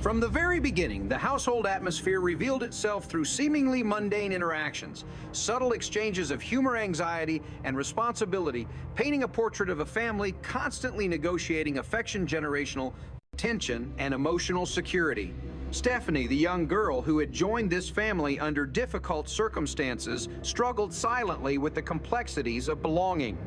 From the very beginning, the household atmosphere revealed itself through seemingly mundane interactions, subtle exchanges of humor, anxiety, and responsibility, painting a portrait of a family constantly negotiating affection, generational tension, and emotional security. Stephanie, the young girl who had joined this family under difficult circumstances, struggled silently with the complexities of belonging.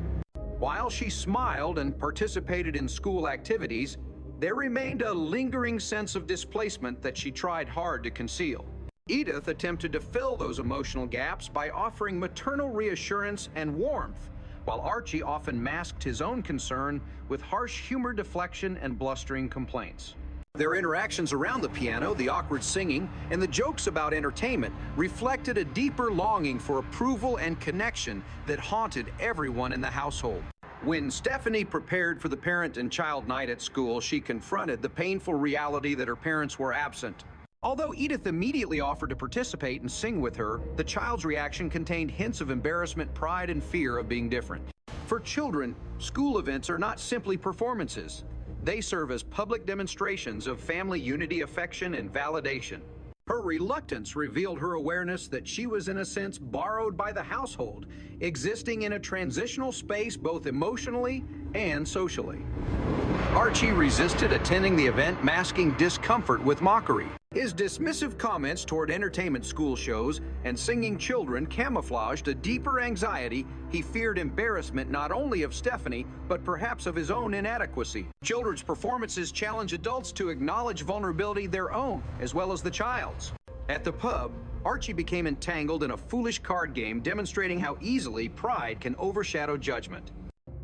While she smiled and participated in school activities, there remained a lingering sense of displacement that she tried hard to conceal. Edith attempted to fill those emotional gaps by offering maternal reassurance and warmth, while Archie often masked his own concern with harsh humor deflection and blustering complaints. Their interactions around the piano, the awkward singing, and the jokes about entertainment reflected a deeper longing for approval and connection that haunted everyone in the household. When Stephanie prepared for the parent and child night at school, she confronted the painful reality that her parents were absent. Although Edith immediately offered to participate and sing with her, the child's reaction contained hints of embarrassment, pride, and fear of being different. For children, school events are not simply performances. They serve as public demonstrations of family unity, affection, and validation. Her reluctance revealed her awareness that she was in a sense borrowed by the household, existing in a transitional space both emotionally and socially. Archie resisted attending the event, masking discomfort with mockery. His dismissive comments toward entertainment school shows and singing children camouflaged a deeper anxiety. He feared embarrassment not only of Stephanie, but perhaps of his own inadequacy. Children's performances challenge adults to acknowledge vulnerability their own, as well as the child's. At the pub, Archie became entangled in a foolish card game, demonstrating how easily pride can overshadow judgment.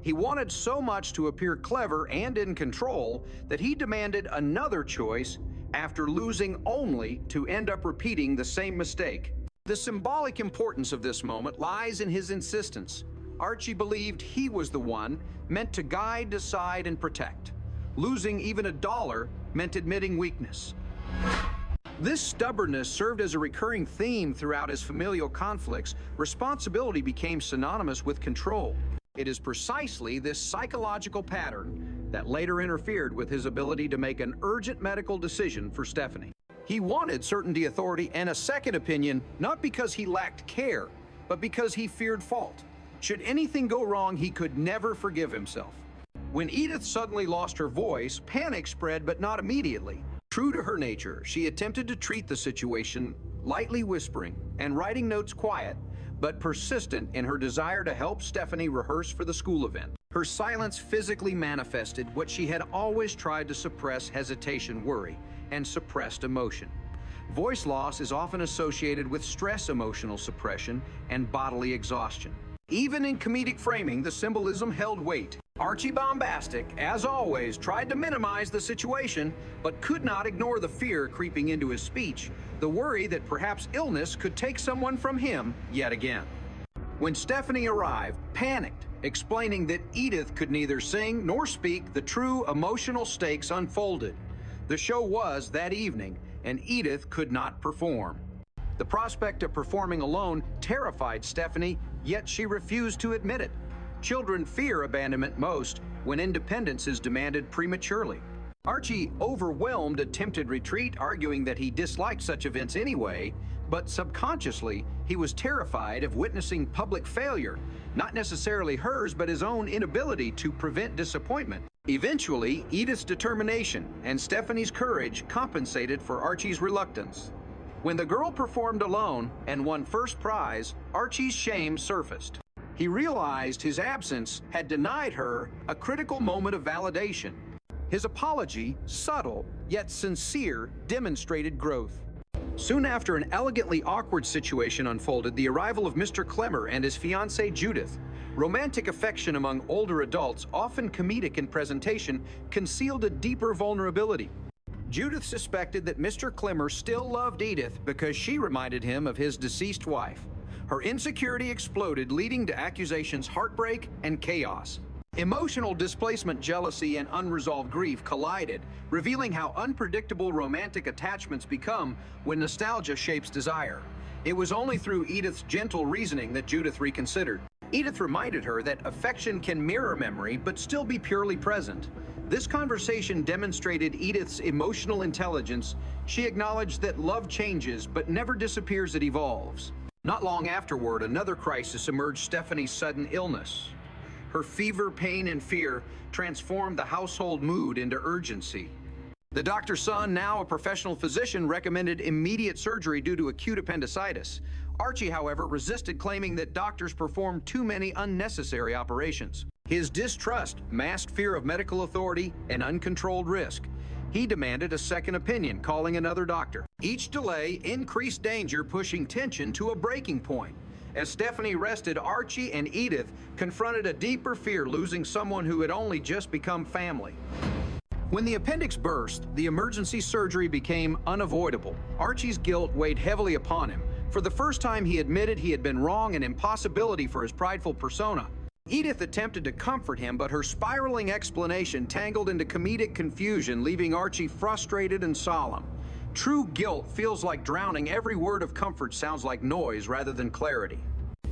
He wanted so much to appear clever and in control that he demanded another choice after losing only to end up repeating the same mistake. The symbolic importance of this moment lies in his insistence. Archie believed he was the one meant to guide, decide, and protect. Losing even $1 meant admitting weakness. This stubbornness served as a recurring theme throughout his familial conflicts. Responsibility became synonymous with control. It is precisely this psychological pattern that later interfered with his ability to make an urgent medical decision for Stephanie. He wanted certainty, authority, and a second opinion, not because he lacked care, but because he feared fault. Should anything go wrong, he could never forgive himself. When Edith suddenly lost her voice, panic spread, but not immediately. True to her nature, she attempted to treat the situation, lightly whispering and writing notes quiet, but persistent in her desire to help Stephanie rehearse for the school event. Her silence physically manifested what she had always tried to suppress: hesitation, worry, and suppressed emotion. Voice loss is often associated with stress, emotional suppression, and bodily exhaustion. Even in comedic framing, the symbolism held weight. Archie, bombastic, as always, tried to minimize the situation, but could not ignore the fear creeping into his speech, the worry that perhaps illness could take someone from him yet again. When Stephanie arrived, panicked, explaining that Edith could neither sing nor speak, the true emotional stakes unfolded. The show was that evening, and Edith could not perform. The prospect of performing alone terrified Stephanie, yet she refused to admit it. Children fear abandonment most when independence is demanded prematurely. Archie, overwhelmed, attempted retreat, arguing that he disliked such events anyway, but subconsciously, he was terrified of witnessing public failure, not necessarily hers, but his own inability to prevent disappointment. Eventually, Edith's determination and Stephanie's courage compensated for Archie's reluctance. When the girl performed alone and won first prize, Archie's shame surfaced. He realized his absence had denied her a critical moment of validation. His apology, subtle yet sincere, demonstrated growth. Soon after an elegantly awkward situation unfolded, the arrival of Mr. Clemmer and his fiancée Judith. Romantic affection among older adults, often comedic in presentation, concealed a deeper vulnerability. Judith suspected that Mr. Clemmer still loved Edith because she reminded him of his deceased wife. Her insecurity exploded, leading to accusations, heartbreak, and chaos. Emotional displacement, jealousy, and unresolved grief collided, revealing how unpredictable romantic attachments become when nostalgia shapes desire. It was only through Edith's gentle reasoning that Judith reconsidered. Edith reminded her that affection can mirror memory but still be purely present. This conversation demonstrated Edith's emotional intelligence. She acknowledged that love changes, but never disappears, it evolves. Not long afterward, another crisis emerged: Stephanie's sudden illness. Her fever, pain, and fear transformed the household mood into urgency. The doctor's son, now a professional physician, recommended immediate surgery due to acute appendicitis. Archie, however, resisted, claiming that doctors performed too many unnecessary operations. His distrust masked fear of medical authority and uncontrolled risk. He demanded a second opinion, calling another doctor. Each delay increased danger, pushing tension to a breaking point. As Stephanie rested, Archie and Edith confronted a deeper fear: losing someone who had only just become family. When the appendix burst, the emergency surgery became unavoidable. Archie's guilt weighed heavily upon him. For the first time, he admitted he had been wrong, an impossibility for his prideful persona. Edith attempted to comfort him, but her spiraling explanation tangled into comedic confusion, leaving Archie frustrated and solemn. True guilt feels like drowning. Every word of comfort sounds like noise rather than clarity.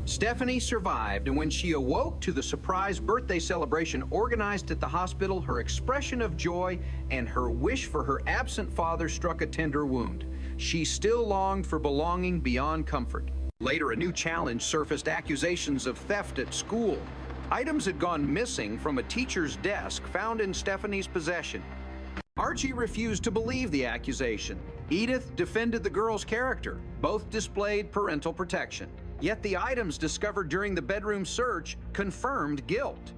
Stephanie survived, and when she awoke to the surprise birthday celebration organized at the hospital, her expression of joy and her wish for her absent father struck a tender wound. She still longed for belonging beyond comfort. Later, a new challenge surfaced: accusations of theft at school. Items had gone missing from a teacher's desk found in Stephanie's possession. Archie refused to believe the accusation. Edith defended the girl's character. Both displayed parental protection. Yet the items discovered during the bedroom search confirmed guilt.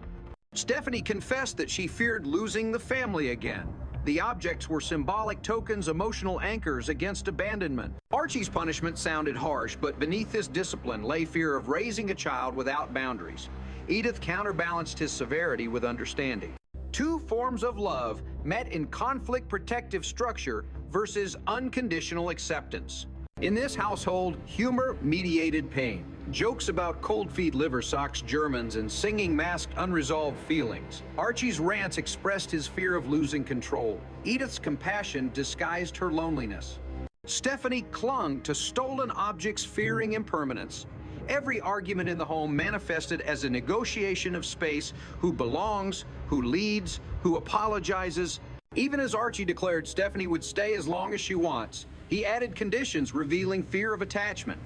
Stephanie confessed that she feared losing the family again. The objects were symbolic tokens, emotional anchors against abandonment. Archie's punishment sounded harsh, but beneath this discipline lay fear of raising a child without boundaries. Edith counterbalanced his severity with understanding. Two forms of love met in conflict: protective structure versus unconditional acceptance. In this household, humor mediated pain. Jokes about cold feet, liver socks, Germans, and singing masked unresolved feelings. Archie's rants expressed his fear of losing control. Edith's compassion disguised her loneliness. Stephanie clung to stolen objects, fearing impermanence. Every argument in the home manifested as a negotiation of space: who belongs, who leads, who apologizes. Even as Archie declared Stephanie would stay as long as she wants, he added conditions, revealing fear of attachment.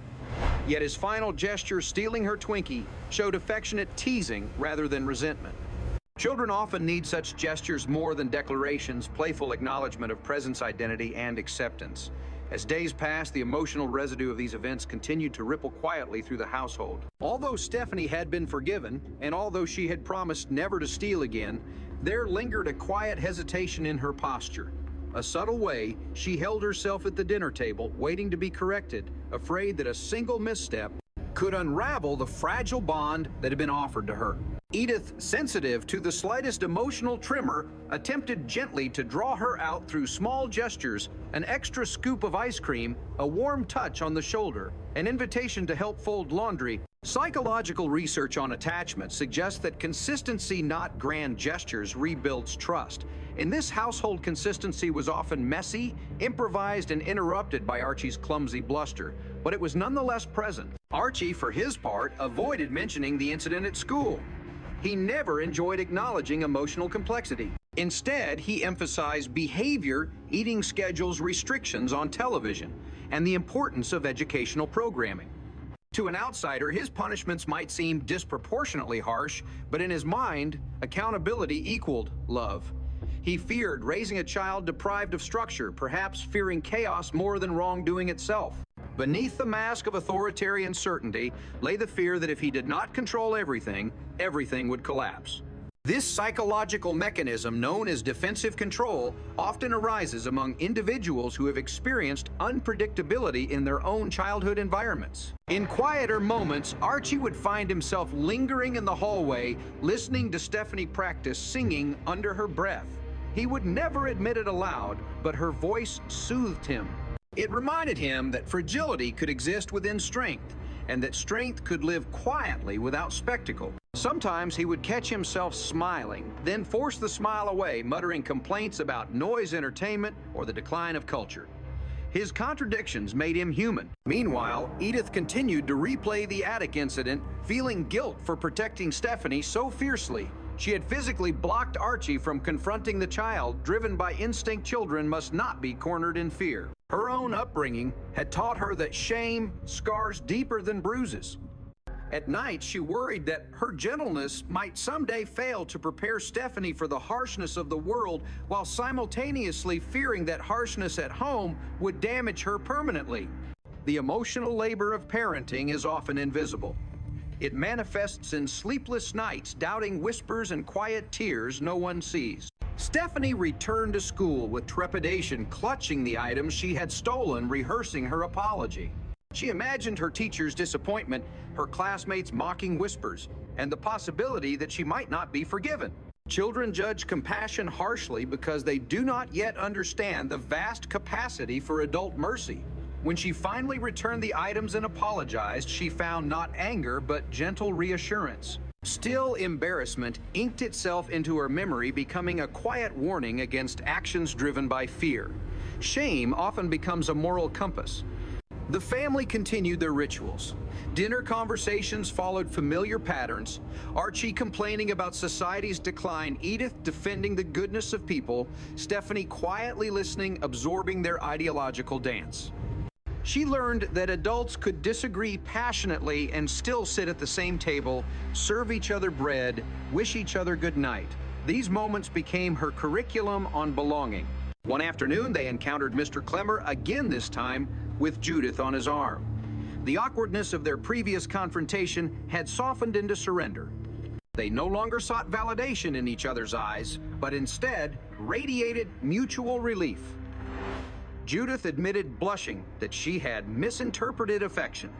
Yet his final gesture, stealing her Twinkie, showed affectionate teasing rather than resentment. Children often need such gestures more than declarations: playful acknowledgement of presence, identity, and acceptance. As days passed, the emotional residue of these events continued to ripple quietly through the household. Although Stephanie had been forgiven, and although she had promised never to steal again, there lingered a quiet hesitation in her posture. A subtle way, she held herself at the dinner table, waiting to be corrected, afraid that a single misstep could unravel the fragile bond that had been offered to her. Edith, sensitive to the slightest emotional tremor, attempted gently to draw her out through small gestures: an extra scoop of ice cream, a warm touch on the shoulder, an invitation to help fold laundry. Psychological research on attachment suggests that consistency, not grand gestures, rebuilds trust. In this household, consistency was often messy, improvised, and interrupted by Archie's clumsy bluster, but it was nonetheless present. Archie, for his part, avoided mentioning the incident at school. He never enjoyed acknowledging emotional complexity. Instead, he emphasized behavior, eating schedules, restrictions on television, and the importance of educational programming. To an outsider, his punishments might seem disproportionately harsh, but in his mind, accountability equaled love. He feared raising a child deprived of structure, perhaps fearing chaos more than wrongdoing itself. Beneath the mask of authoritarian certainty lay the fear that if he did not control everything, everything would collapse. This psychological mechanism, known as defensive control, often arises among individuals who have experienced unpredictability in their own childhood environments. In quieter moments, Archie would find himself lingering in the hallway, listening to Stephanie practice singing under her breath. He would never admit it aloud, but her voice soothed him. It reminded him that fragility could exist within strength, and that strength could live quietly without spectacle. Sometimes he would catch himself smiling, then force the smile away, muttering complaints about noise entertainment or the decline of culture. His contradictions made him human. Meanwhile, Edith continued to replay the attic incident, feeling guilt for protecting Stephanie so fiercely. She had physically blocked Archie from confronting the child, driven by instinct children must not be cornered in fear. Her own upbringing had taught her that shame scars deeper than bruises. At night, she worried that her gentleness might someday fail to prepare Stephanie for the harshness of the world, while simultaneously fearing that harshness at home would damage her permanently. The emotional labor of parenting is often invisible. It manifests in sleepless nights, doubting whispers and quiet tears no one sees. Stephanie returned to school with trepidation, clutching the items she had stolen, rehearsing her apology. She imagined her teacher's disappointment, her classmates' mocking whispers, and the possibility that she might not be forgiven. Children judge compassion harshly because they do not yet understand the vast capacity for adult mercy. When she finally returned the items and apologized, she found not anger, but gentle reassurance. Still, embarrassment inked itself into her memory, becoming a quiet warning against actions driven by fear. Shame often becomes a moral compass. The family continued their rituals. Dinner conversations followed familiar patterns. Archie complaining about society's decline, Edith defending the goodness of people, Stephanie quietly listening, absorbing their ideological dance. She learned that adults could disagree passionately and still sit at the same table, serve each other bread, wish each other good night. These moments became her curriculum on belonging. One afternoon, they encountered Mr. Clemmer again, this time with Judith on his arm. The awkwardness of their previous confrontation had softened into surrender. They no longer sought validation in each other's eyes, but instead radiated mutual relief. Judith admitted, blushing, that she had misinterpreted affection.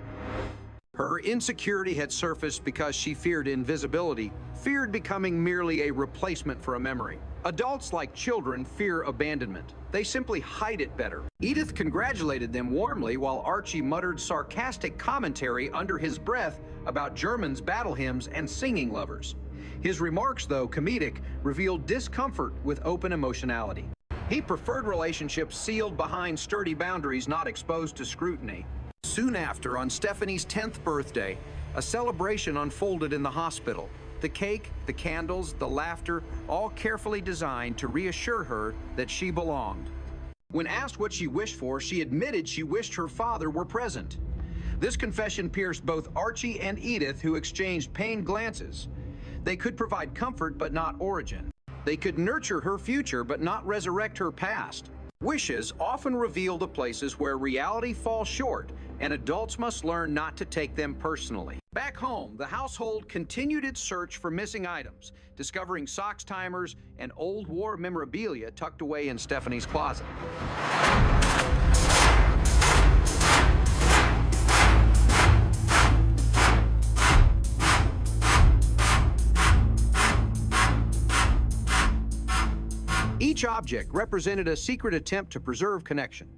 Her insecurity had surfaced because she feared invisibility, feared becoming merely a replacement for a memory. Adults, like children, fear abandonment. They simply hide it better. Edith congratulated them warmly while Archie muttered sarcastic commentary under his breath about Germans' battle hymns and singing lovers. His remarks, though comedic, revealed discomfort with open emotionality. He preferred relationships sealed behind sturdy boundaries, not exposed to scrutiny. Soon after, on Stephanie's 10th birthday, a celebration unfolded in the hospital. The cake, the candles, the laughter, all carefully designed to reassure her that she belonged. When asked what she wished for, she admitted she wished her father were present. This confession pierced both Archie and Edith, who exchanged pained glances. They could provide comfort, but not origin. They could nurture her future, but not resurrect her past. Wishes often reveal the places where reality falls short, and adults must learn not to take them personally. Back home, the household continued its search for missing items, discovering socks timers and old war memorabilia tucked away in Stephanie's closet. Each object represented a secret attempt to preserve connection.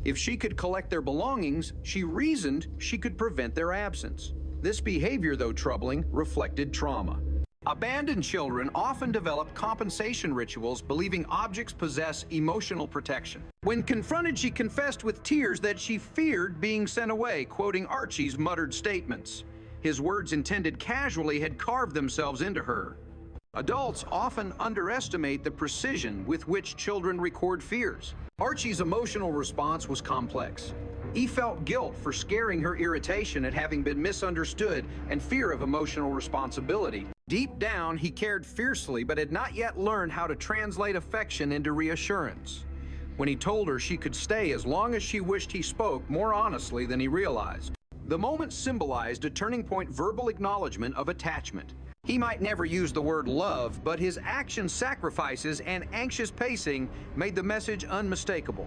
If she could collect their belongings, she reasoned she could prevent their absence. This behavior, though troubling, reflected trauma. Abandoned children often develop compensation rituals, believing objects possess emotional protection. When confronted, she confessed with tears that she feared being sent away, quoting Archie's muttered statements. His words, intended casually, had carved themselves into her. Adults often underestimate the precision with which children record fears. Archie's emotional response was complex. He felt guilt for scaring her, irritation at having been misunderstood, and fear of emotional responsibility. Deep down, he cared fiercely, but had not yet learned how to translate affection into reassurance. When he told her she could stay as long as she wished, he spoke more honestly than he realized. The moment symbolized a turning point, verbal acknowledgement of attachment. He might never use the word love, but his action, sacrifices, and anxious pacing made the message unmistakable.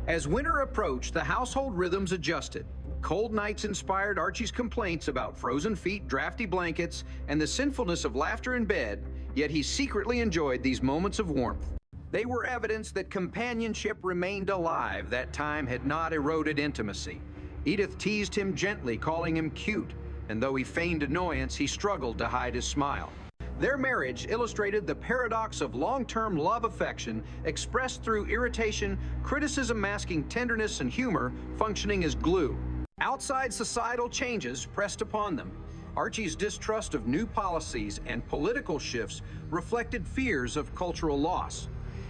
As winter approached, the household rhythms adjusted. Cold nights inspired Archie's complaints about frozen feet, drafty blankets, and the sinfulness of laughter in bed, yet he secretly enjoyed these moments of warmth. They were evidence that companionship remained alive. That time had not eroded intimacy. Edith teased him gently, calling him cute, and though he feigned annoyance, he struggled to hide his smile. Their marriage illustrated the paradox of long-term love affection expressed through irritation, criticism masking tenderness, and humor functioning as glue. Outside societal changes pressed upon them. Archie's distrust of new policies and political shifts reflected fears of cultural loss.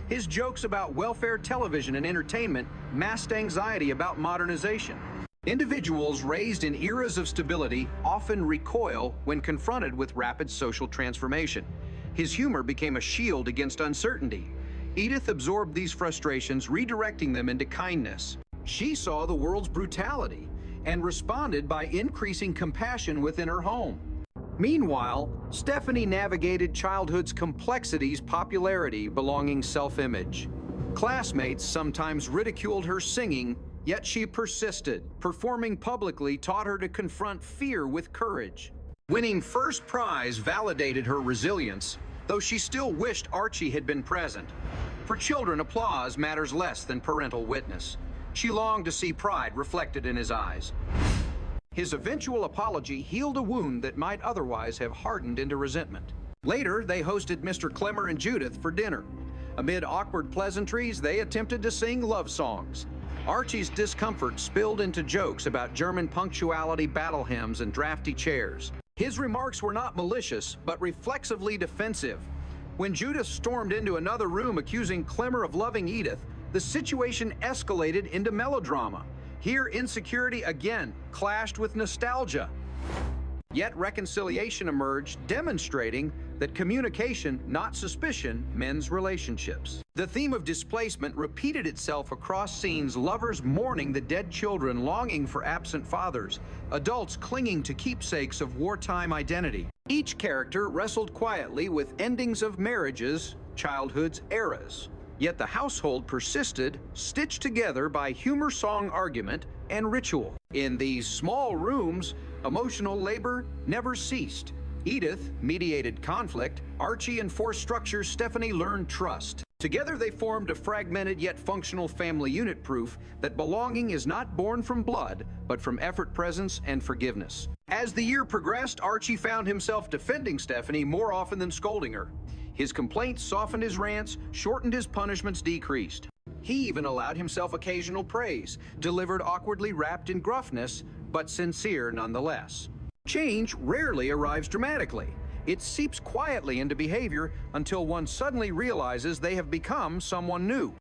His jokes about welfare television and entertainment masked anxiety about modernization. Individuals raised in eras of stability often recoil when confronted with rapid social transformation. His humor became a shield against uncertainty. Edith absorbed these frustrations, redirecting them into kindness. She saw the world's brutality and responded by increasing compassion within her home. Meanwhile, Stephanie navigated childhood's complexities, popularity, belonging, self-image. Classmates sometimes ridiculed her singing, yet she persisted. Performing publicly taught her to confront fear with courage. Winning first prize validated her resilience, though she still wished Archie had been present. For children, applause matters less than parental witness. She longed to see pride reflected in his eyes. His eventual apology healed a wound that might otherwise have hardened into resentment. Later, they hosted Mr. Clemmer and Judith for dinner. Amid awkward pleasantries, they attempted to sing love songs. Archie's discomfort spilled into jokes about German punctuality, battle hymns, and drafty chairs. His remarks were not malicious, but reflexively defensive. When Judith stormed into another room accusing Clemmer of loving Edith, the situation escalated into melodrama. Here, insecurity again clashed with nostalgia. Yet reconciliation emerged, demonstrating that communication, not suspicion, mends relationships. The theme of displacement repeated itself across scenes: lovers mourning the dead children, longing for absent fathers, adults clinging to keepsakes of wartime identity. Each character wrestled quietly with endings of marriages, childhood's eras. Yet the household persisted, stitched together by humor, song, argument, and ritual. In these small rooms, emotional labor never ceased. Edith mediated conflict, Archie enforced structure, Stephanie learned trust. Together they formed a fragmented yet functional family unit, proof that belonging is not born from blood, but from effort, presence, and forgiveness. As the year progressed, Archie found himself defending Stephanie more often than scolding her. His complaints softened his rants, shortened his punishments, decreased. He even allowed himself occasional praise, delivered awkwardly wrapped in gruffness, but sincere nonetheless. Change rarely arrives dramatically. It seeps quietly into behavior until one suddenly realizes they have become someone new.